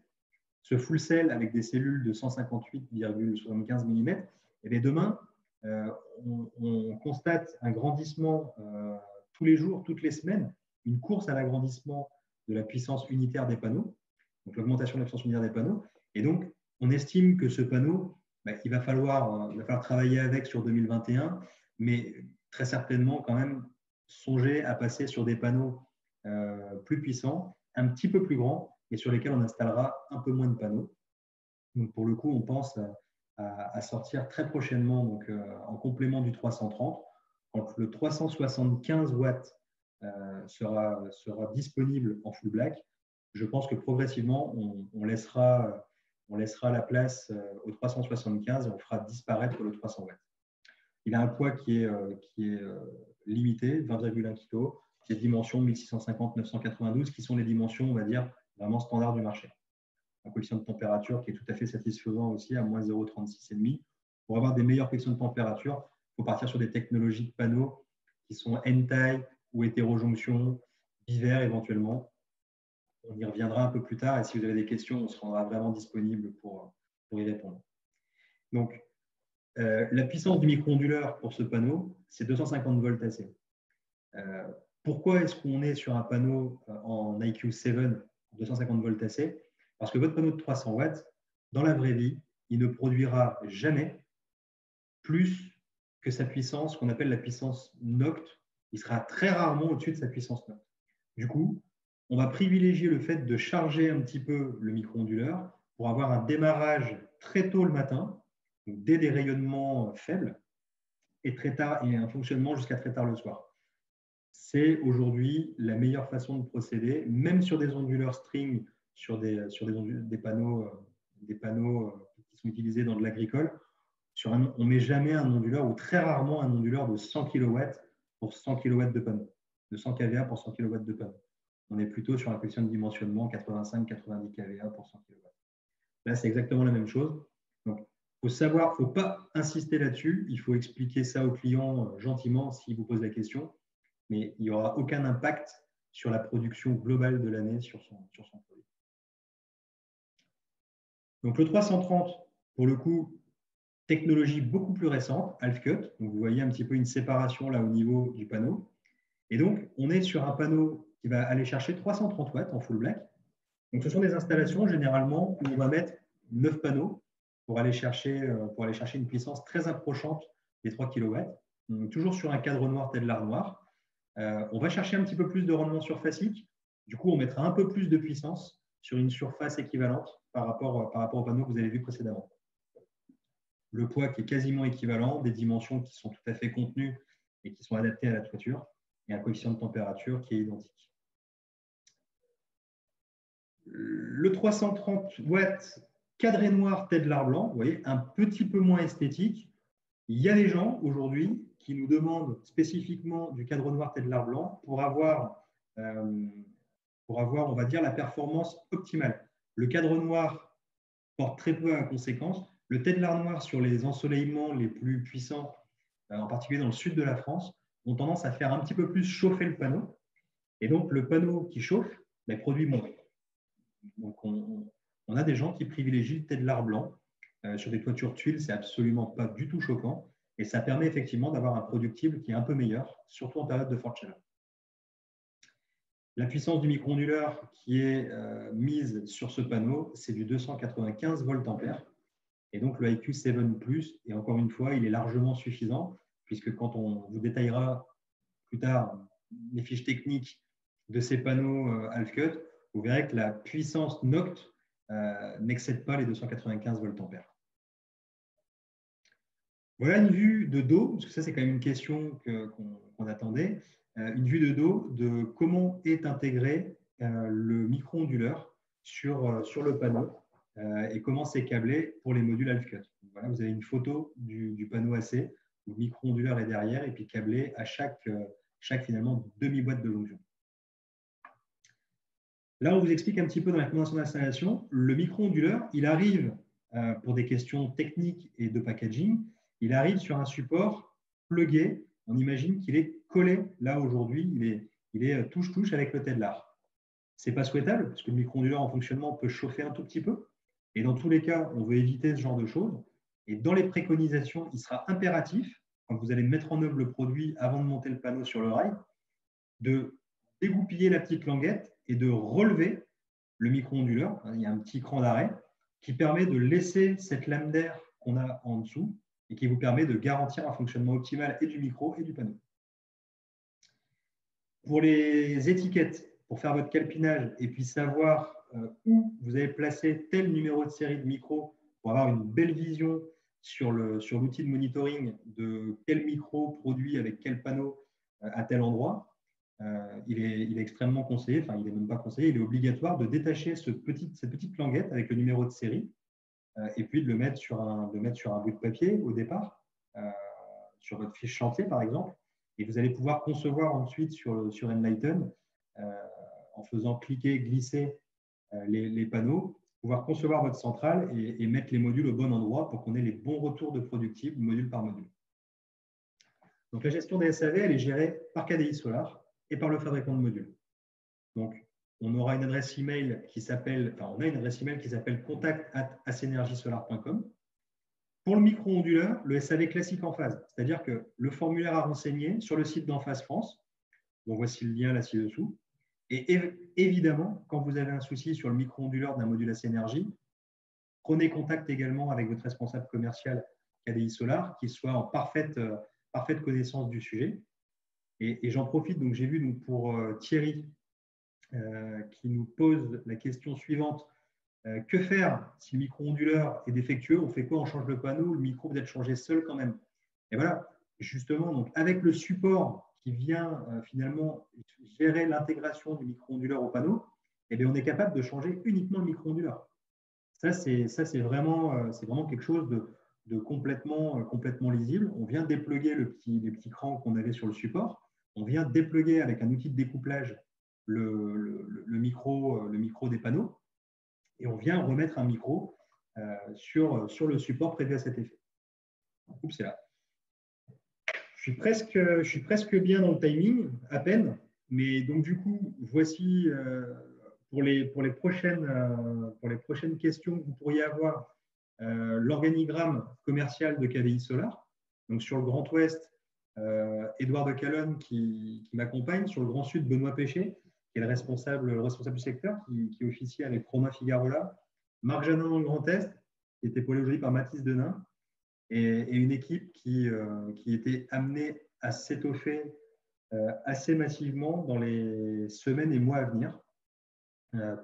Ce full cell avec des cellules de 158,75 mm, et bien demain, on constate un grandissement tous les jours, toutes les semaines, une course à l'agrandissement de la puissance unitaire des panneaux. donc l'augmentation de la puissance unitaire des panneaux. Et donc, on estime que ce panneau, il va falloir travailler avec sur 2021, mais très certainement quand même songer à passer sur des panneaux plus puissants, un petit peu plus grands, et sur lesquels on installera un peu moins de panneaux. Donc, pour le coup, on pense à sortir très prochainement, donc, en complément du 330, quand le 375 watts sera disponible en full black. Je pense que progressivement, on laissera la place au 375 et on fera disparaître le 300 watts. Il a un poids qui est limité, 20,1 kg, qui est de dimension 1650-992, qui sont les dimensions, on va dire, vraiment standards du marché. Un coefficient de température qui est tout à fait satisfaisant aussi, à moins 0,36,5. Pour avoir des meilleurs coefficients de température, il faut partir sur des technologies de panneaux qui sont N-taille ou hétérojonction, bivers éventuellement. On y reviendra un peu plus tard et si vous avez des questions, on se rendra vraiment disponible pour y répondre. Donc, la puissance du micro-onduleur pour ce panneau, c'est 250 volts AC. Pourquoi est-ce qu'on est sur un panneau en IQ7 250 volts AC? Parce que votre panneau de 300 watts, dans la vraie vie, il ne produira jamais plus que sa puissance, qu'on appelle la puissance NOCT. Il sera très rarement au-dessus de sa puissance NOCT. Du coup, on va privilégier le fait de charger un petit peu le micro-onduleur pour avoir un démarrage très tôt le matin, donc dès des rayonnements faibles, et très tard, et un fonctionnement jusqu'à très tard le soir. C'est aujourd'hui la meilleure façon de procéder, même sur des onduleurs string, sur des panneaux qui sont utilisés dans de l'agricole. On ne met jamais un onduleur, ou très rarement un onduleur de 100 kW pour 100 kW de panneau, de 100 kVA pour 100 kW de panneau. On est plutôt sur un coefficient de dimensionnement 85-90 kVA pour 100 kW. Là, c'est exactement la même chose. Donc, il ne faut pas insister là-dessus. Il faut expliquer ça au client gentiment s'il vous pose la question. Mais il n'y aura aucun impact sur la production globale de l'année sur son produit. Donc, le 330, pour le coup, technologie beaucoup plus récente, half-cut. Donc, vous voyez un petit peu une séparation là au niveau du panneau. Et donc, on est sur un panneau qui va aller chercher 330 watts en full black. Donc, ce sont des installations généralement où on va mettre 9 panneaux pour aller chercher une puissance très approchante des 3 kW. Donc, toujours sur un cadre noir tel l'armoire. On va chercher un petit peu plus de rendement surfacique. Du coup, on mettra un peu plus de puissance sur une surface équivalente par rapport au panneau que vous avez vu précédemment. Le poids qui est quasiment équivalent, des dimensions qui sont tout à fait contenues et qui sont adaptées à la toiture, et un coefficient de température qui est identique. Le 330 watts cadré noir Tedlar blanc, vous voyez, un petit peu moins esthétique. Il y a des gens aujourd'hui qui nous demandent spécifiquement du cadre noir Tedlar blanc pour avoir, on va dire, la performance optimale. Le cadre noir porte très peu à conséquence. Le Tedlar noir sur les ensoleillements les plus puissants, en particulier dans le sud de la France, ont tendance à faire un petit peu plus chauffer le panneau. Et donc, le panneau qui chauffe produit moins. Donc, on a des gens qui privilégient le Tedlar blanc. Sur des toitures tuiles, ce n'est absolument pas du tout choquant. Et ça permet effectivement d'avoir un productible qui est un peu meilleur, surtout en période de forte chaleur. La puissance du micro-onduleur qui est mise sur ce panneau, c'est du 295 voltampères. Et donc, le IQ7+, et encore une fois, il est largement suffisant, puisque quand on vous détaillera plus tard les fiches techniques de ces panneaux half-cut, vous verrez que la puissance NOCT n'excède pas les 295 voltampères. Voilà une vue de dos, parce que ça, c'est quand même une question qu'on attendait, une vue de dos de comment est intégré le micro-onduleur sur le panneau et comment c'est câblé pour les modules half-cut. Voilà, vous avez une photo du panneau AC, où le micro-onduleur est derrière et puis câblé à chaque finalement demi-boîte de jonction. Là, on vous explique un petit peu dans la convention d'installation, le micro-onduleur, il arrive pour des questions techniques et de packaging, il arrive sur un support plugué. On imagine qu'il est collé. Là, aujourd'hui, il est touche-touche avec le Tedlar. Ce n'est pas souhaitable, parce que le micro-onduleur en fonctionnement peut chauffer un tout petit peu. Et dans tous les cas, on veut éviter ce genre de choses. Et dans les préconisations, il sera impératif, quand vous allez mettre en œuvre le produit avant de monter le panneau sur le rail, de dégoupiller la petite languette et de relever le micro-onduleur. Il y a un petit cran d'arrêt qui permet de laisser cette lame d'air qu'on a en dessous et qui vous permet de garantir un fonctionnement optimal et du micro et du panneau. Pour les étiquettes, pour faire votre calpinage et puis savoir où vous avez placé tel numéro de série de micro pour avoir une belle vision sur l'outil de monitoring de quel micro produit avec quel panneau à tel endroit, il est extrêmement conseillé, enfin il n'est même pas conseillé, il est obligatoire de détacher cette petite languette avec le numéro de série et puis de le mettre sur un bout de papier au départ, sur votre fiche chantier par exemple, et vous allez pouvoir concevoir ensuite sur Enlighten, en faisant cliquer, glisser les panneaux, pouvoir concevoir votre centrale et mettre les modules au bon endroit pour qu'on ait les bons retours de productibles module par module. Donc la gestion des SAV, elle est gérée par KDI Solar et par le fabricant de modules. Donc on aura une adresse email qui s'appelle, contact@acenergiesolar.com. Pour le micro-onduleur, le SAV classique en phase, c'est-à-dire que le formulaire à renseigner sur le site d'Enphase France, dont voici le lien là ci-dessous. Et évidemment, quand vous avez un souci sur le micro-onduleur d'un module AC Énergie, prenez contact également avec votre responsable commercial KDI Solar, qui soit en parfaite connaissance du sujet. Et j'en profite, donc j'ai vu donc, pour Thierry, qui nous pose la question suivante. Que faire si le micro-onduleur est défectueux? On fait quoi? On change le panneau, le micro peut être changé seul quand même. Et voilà, justement, donc, avec le support qui vient finalement gérer l'intégration du micro-onduleur au panneau, eh bien, on est capable de changer uniquement le micro-onduleur. Ça, c'est vraiment quelque chose de complètement lisible. On vient dépluguer les petits crans qu'on avait sur le support. On vient dépluguer avec un outil de découplage le micro des panneaux. Et on vient remettre un micro sur le support prévu à cet effet. Oups, c'est là. Je suis presque bien dans le timing, à peine. Mais donc, du coup, voici pour les prochaines questions que vous pourriez avoir l'organigramme commercial de KDI Solar. Donc, sur le Grand Ouest, Édouard de Calonne qui m'accompagne. Sur le Grand Sud, Benoît Péché, qui est le responsable du secteur, qui officie avec Romain Figarola, Marc Janin dans le Grand Est, qui est épaulé aujourd'hui par Mathis Denain, et une équipe qui était amenée à s'étoffer assez massivement dans les semaines et mois à venir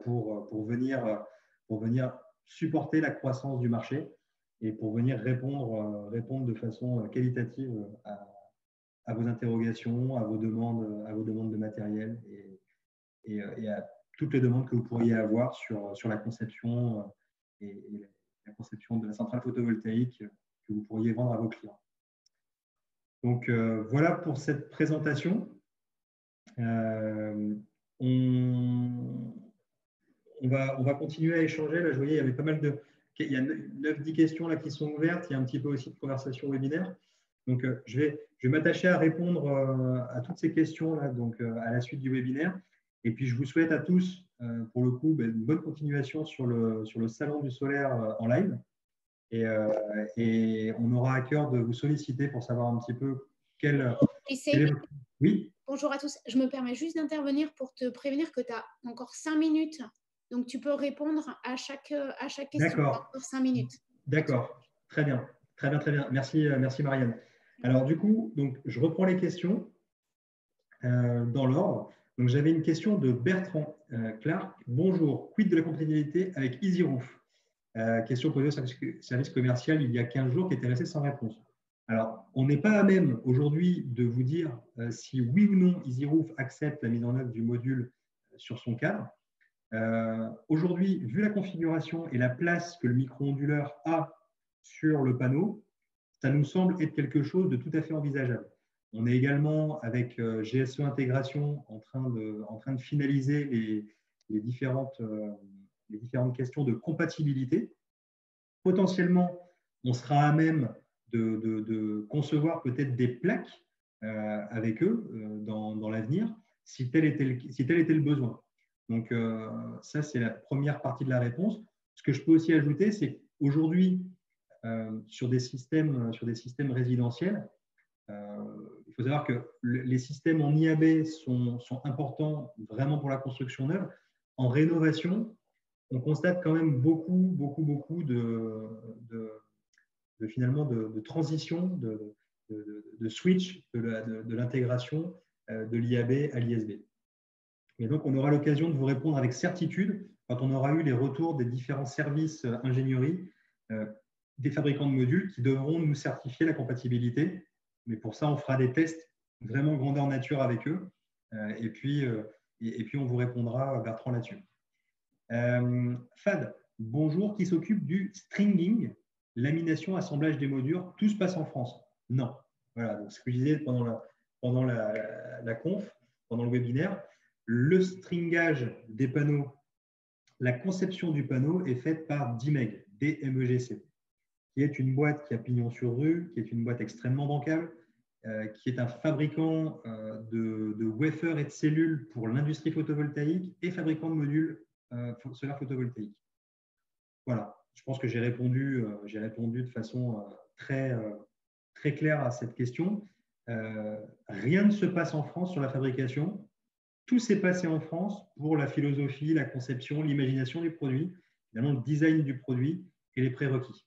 pour venir supporter la croissance du marché et pour venir répondre de façon qualitative à vos interrogations, à vos demandes de matériel et à toutes les demandes que vous pourriez avoir sur la conception et la conception de la centrale photovoltaïque que vous pourriez vendre à vos clients. Donc, voilà pour cette présentation. On va continuer à échanger. Là, je voyais, il y avait pas mal de… Il y a 9-10 questions là, qui sont ouvertes. Il y a un petit peu aussi de conversation webinaire. Donc, je vais m'attacher à répondre à toutes ces questions-là à la suite du webinaire. Et puis, je vous souhaite à tous, pour le coup, une bonne continuation sur le Salon du solaire en live. Et on aura à cœur de vous solliciter pour savoir un petit peu quel est votre… Oui. Bonjour à tous. Je me permets juste d'intervenir pour te prévenir que tu as encore 5 minutes. Donc, tu peux répondre à chaque question. D'accord. Encore 5 minutes. D'accord. Très bien. Très bien, très bien. Merci Marianne. Alors, du coup, je reprends les questions dans l'ordre. Donc, j'avais une question de Bertrand Clark. Bonjour. Quid de la compatibilité avec EasyRoof? Question posée au service commercial il y a 15 jours qui était restée sans réponse. Alors, on n'est pas à même aujourd'hui de vous dire si oui ou non EasyRoof accepte la mise en œuvre du module sur son cadre. Aujourd'hui, vu la configuration et la place que le micro-onduleur a sur le panneau, ça nous semble être quelque chose de tout à fait envisageable. On est également avec GSE Intégration en train de finaliser les différentes questions de compatibilité. Potentiellement, on sera à même de concevoir peut-être des plaques avec eux dans l'avenir, si tel était le besoin. Donc, ça, c'est la première partie de la réponse. Ce que je peux aussi ajouter, c'est qu'aujourd'hui, sur des systèmes résidentiels, il faut savoir que les systèmes en IAB sont importants vraiment pour la construction neuve. En rénovation, on constate quand même beaucoup finalement de transition, de switch de l'intégration de l'IAB à l'ISB. Et donc, on aura l'occasion de vous répondre avec certitude quand on aura eu les retours des différents services ingénierie des fabricants de modules qui devront nous certifier la compatibilité. Mais pour ça, on fera des tests vraiment grandeur nature avec eux. Et puis, on vous répondra, Bertrand, là-dessus. Fad, bonjour, qui s'occupe du stringing, lamination, assemblage des modules, tout se passe en France? Non. Voilà, donc ce que je disais pendant la conf, pendant le webinaire, le stringage des panneaux, la conception du panneau est faite par DMEG, DMEGC, qui est une boîte qui a pignon sur rue, qui est une boîte extrêmement bancable, qui est un fabricant de wafers et de cellules pour l'industrie photovoltaïque et fabricant de modules solaires photovoltaïques. Voilà, je pense que j'ai répondu de façon très claire à cette question. Rien ne se passe en France sur la fabrication. Tout s'est passé en France pour la philosophie, la conception, l'imagination du produit, évidemment le design du produit et les prérequis.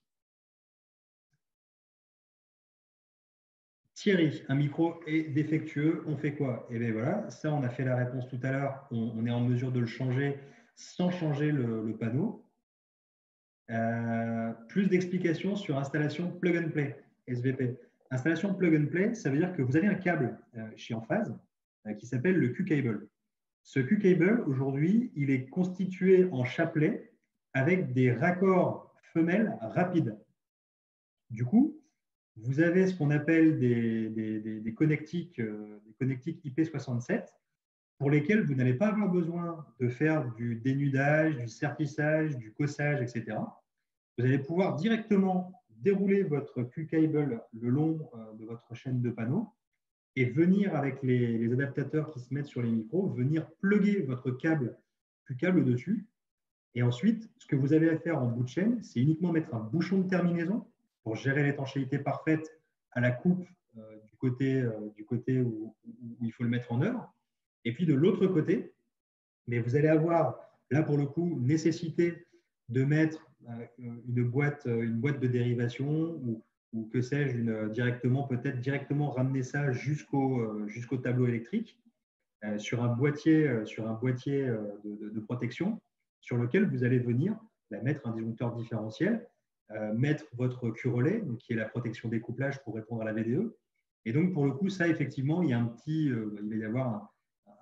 Thierry, un micro est défectueux, on fait quoi? Et bien voilà, ça on a fait la réponse tout à l'heure, on est en mesure de le changer sans changer le panneau. Plus d'explications sur installation plug and play, SVP. Installation plug and play, ça veut dire que vous avez un câble chez Enphase qui s'appelle le Q-Cable. Ce Q-Cable, aujourd'hui, il est constitué en chapelet avec des raccords femelles rapides. Du coup, vous avez ce qu'on appelle des connectiques IP67 pour lesquels vous n'allez pas avoir besoin de faire du dénudage, du sertissage, du cossage, etc. Vous allez pouvoir directement dérouler votre Q-Cable le long de votre chaîne de panneaux et venir avec les adaptateurs qui se mettent sur les micros, venir plugger votre câble Q-Cable dessus. Et ensuite, ce que vous avez à faire en bout de chaîne, c'est uniquement mettre un bouchon de terminaison pour gérer l'étanchéité parfaite à la coupe du côté où il faut le mettre en œuvre. Et puis de l'autre côté, mais vous allez avoir, là pour le coup, nécessité de mettre une boîte de dérivation ou que sais-je, peut-être directement ramener ça jusqu'au tableau électrique sur un boîtier de protection sur lequel vous allez venir mettre un disjoncteur différentiel, mettre votre Q-relais, qui est la protection découplage pour répondre à la VDE. Et donc, pour le coup, ça, effectivement, il va y avoir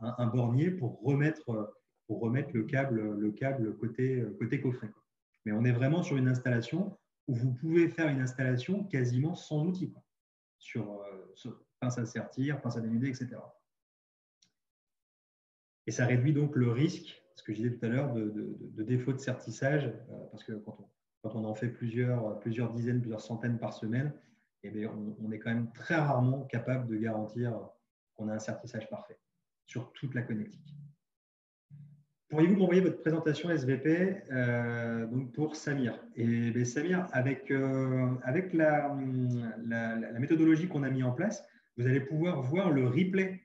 un bornier pour remettre le câble côté coffret. Mais on est vraiment sur une installation où vous pouvez faire une installation quasiment sans outils, sur pince à sertir, pince à dénuder, etc. Et ça réduit donc le risque, ce que je disais tout à l'heure, de défaut de sertissage, parce que quand on en fait plusieurs dizaines, plusieurs centaines par semaine, eh bien, on est quand même très rarement capable de garantir qu'on a un sertissage parfait sur toute la connectique. Pourriez-vous m'envoyer votre présentation SVP donc pour Samir? Et bien, Samir, avec la méthodologie qu'on a mis en place, vous allez pouvoir voir le replay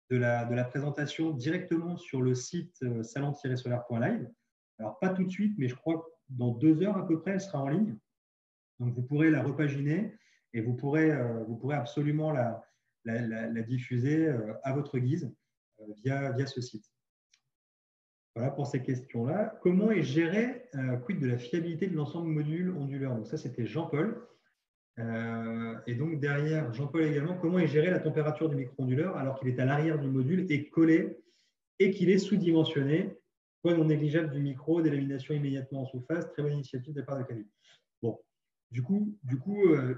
de la présentation directement sur le site salon-solaire.live. Alors, pas tout de suite, mais je crois que dans 2 heures à peu près, elle sera en ligne. Donc, vous pourrez la repaginer et vous pourrez absolument la diffuser à votre guise via ce site. Voilà pour ces questions-là. Comment est géré, quid de la fiabilité de l'ensemble module onduleur? Donc ça, c'était Jean-Paul. Et donc derrière, Jean-Paul également, comment est gérée la température du micro-onduleur alors qu'il est à l'arrière du module et collé et qu'il est sous-dimensionné? Poids non négligeable du micro, délamination immédiatement en sous-phase, très bonne initiative de la part de Cali. Bon, du coup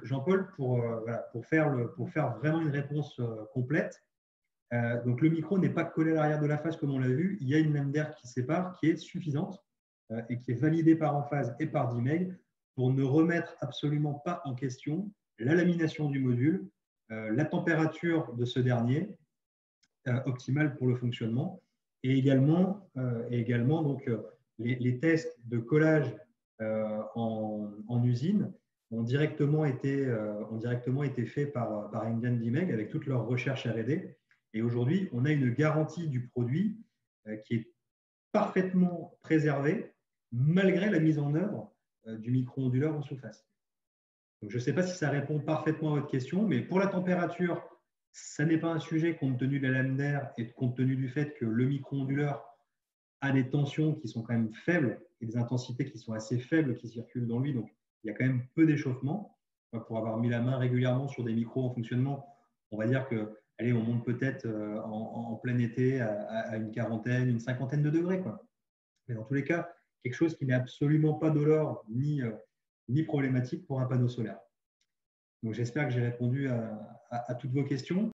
Jean-Paul, pour faire vraiment une réponse complète, donc le micro n'est pas collé à l'arrière de la phase comme on l'a vu, il y a une lame d'air qui sépare, qui est suffisante et qui est validée par Enphase et par DMEG pour ne remettre absolument pas en question la lamination du module, la température de ce dernier, optimale pour le fonctionnement, et également donc, les tests de collage en usine ont directement été faits par Indian DMEG avec toutes leurs recherches R&D. Et aujourd'hui, on a une garantie du produit qui est parfaitement préservée malgré la mise en œuvre du micro-onduleur en sous-face. Donc, je ne sais pas si ça répond parfaitement à votre question, mais pour la température, ça n'est pas un sujet compte tenu de la lame d'air et compte tenu du fait que le micro-onduleur a des tensions qui sont quand même faibles et des intensités qui sont assez faibles qui circulent dans lui. Donc, il y a quand même peu d'échauffement. Pour avoir mis la main régulièrement sur des micros en fonctionnement, on va dire que, allez, on monte peut-être en plein été à une quarantaine, une cinquantaine de degrés, quoi. Mais dans tous les cas, quelque chose qui n'est absolument pas dolore ni problématique pour un panneau solaire. Donc, j'espère que j'ai répondu à toutes vos questions.